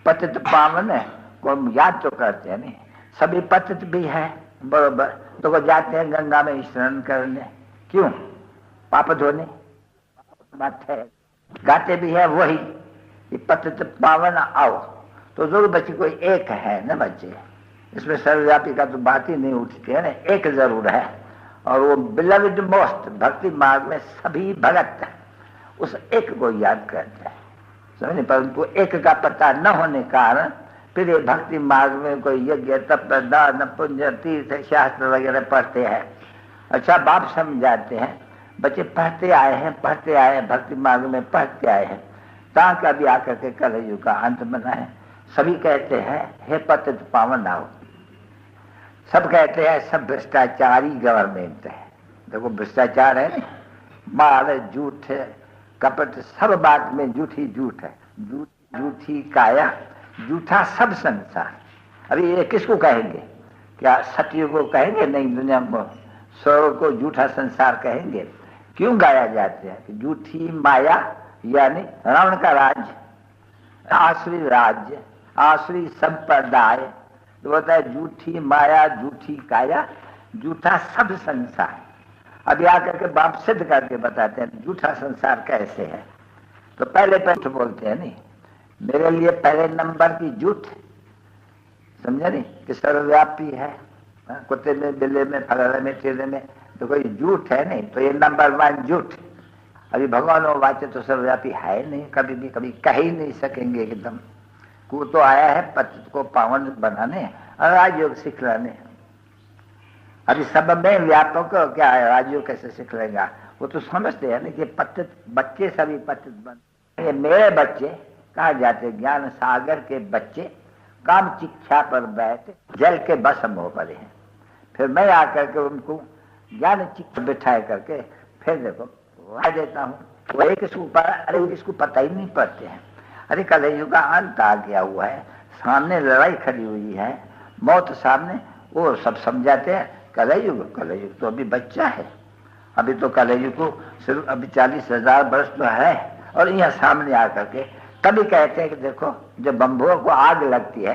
पतित पावन है को हम याद तो करते हैं नहीं, सभी पतित भी है बरोबर, तो वो जाते हैं गंगा में स्नान करने, क्यों? पाप धोने। बात है गाते भी है वही कि पतित पावन आओ, तो जरूर बच्चे कोई एक है ना बच्चे, इसमें सर्वव्यापी का तो बात ही नहीं उठती है ना, एक जरूर है, और वो बिलविड मोस्ट भक्ति मार्ग में सभी भगत उस एक को याद करते हैं, समझे। परंतु एक का पता न होने कारण फिर ये भक्ति मार्ग में कोई यज्ञ तप दान पुण्य तीर्थ शास्त्र वगैरह पढ़ते हैं। अच्छा बाप समझाते हैं बच्चे पढ़ते आए हैं भक्ति मार्ग में पढ़ते आए हैं, ताकि अभी आकर के कलयुग का अंत बना है। सभी कहते हैं हे पतित पावन आओ, सब कहते हैं सब भ्रष्टाचारी गवर्नमेंट है। देखो भ्रष्टाचार है, मार झूठ कपट सब बात में झूठी झूठ है, झूठी काया झूठा सब संसार। अभी ये किसको कहेंगे? क्या सत्य को कहेंगे? नहीं, दुनिया को स्वर्ग को झूठा संसार कहेंगे। क्यों गाया जाते हैं? झूठी माया यानी रावण का राज्य, आसुरी राज्य, आसुरी संप्रदाय, तो होता है झूठी माया झूठी काया झूठा सब संसार। अभी आकर के बाप सिद्ध करके बताते हैं झूठा संसार कैसे है। तो पहले बोलते हैं नहीं, मेरे लिए पहले नंबर की झूठ, समझा नहीं, कि सर्वव्यापी है, कुत्ते में बिल्ले में फलाने में टेढ़े में, तो कोई झूठ है नहीं, तो ये नंबर 1 झूठ। अभी भगवान वाच्य तो सर्वव्यापी है नहीं, कभी भी कभी कह ही नहीं सकेंगे एकदम। को तो आया है पतित को पावन बनाने और राजयोग सिखलाने। अभी सब में व्यापक क्या है, राजयोग कैसे सिखलेगा? वो तो समझते हैं ना कि पतित बच्चे सभी पतित बन, ये मेरे बच्चे कहा जाते, ज्ञान सागर के बच्चे काम शिक्षा पर बैठ जल के भस्म हो पड़े हैं। फिर मैं आकर के उनको ज्ञान शिक्षा बिठाए करके फिर देखो वाह देता हूँ। वो एक ऊपर, अरे इसको पता ही नहीं पड़ते हैं। अरे कलयुग का अंत आ गया हुआ है, सामने लड़ाई खड़ी हुई है, मौत सामने, वो सब समझाते हैं कलयुग तो अभी बच्चा है, अभी तो कलयुग को सिर्फ अभी 40,000 वर्ष तो है। और यहाँ सामने आकर के कभी कहते हैं कि देखो जब बंबुओं को आग लगती है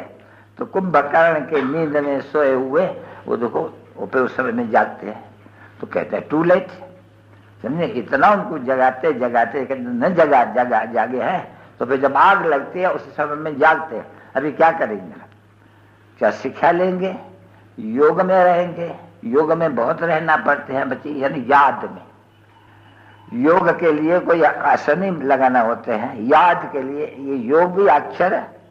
तो कुंभकर्ण के नींद में सोए हुए वो देखो वो पे उस समय में जागते हैं, तो कहते हैं टू लेट, समझे। इतना उनको जगाते न जागे हैं, तो फिर जब आग लगती है उस समय में जागते हैं। अभी क्या करेंगे? क्या शिक्षा लेंगे? योग में रहेंगे। योग में बहुत रहना पड़ते हैं बच्चे, यानी याद में। योग के लिए कोई आसन ही लगाना होते हैं, याद के लिए ये योग भी अक्षर है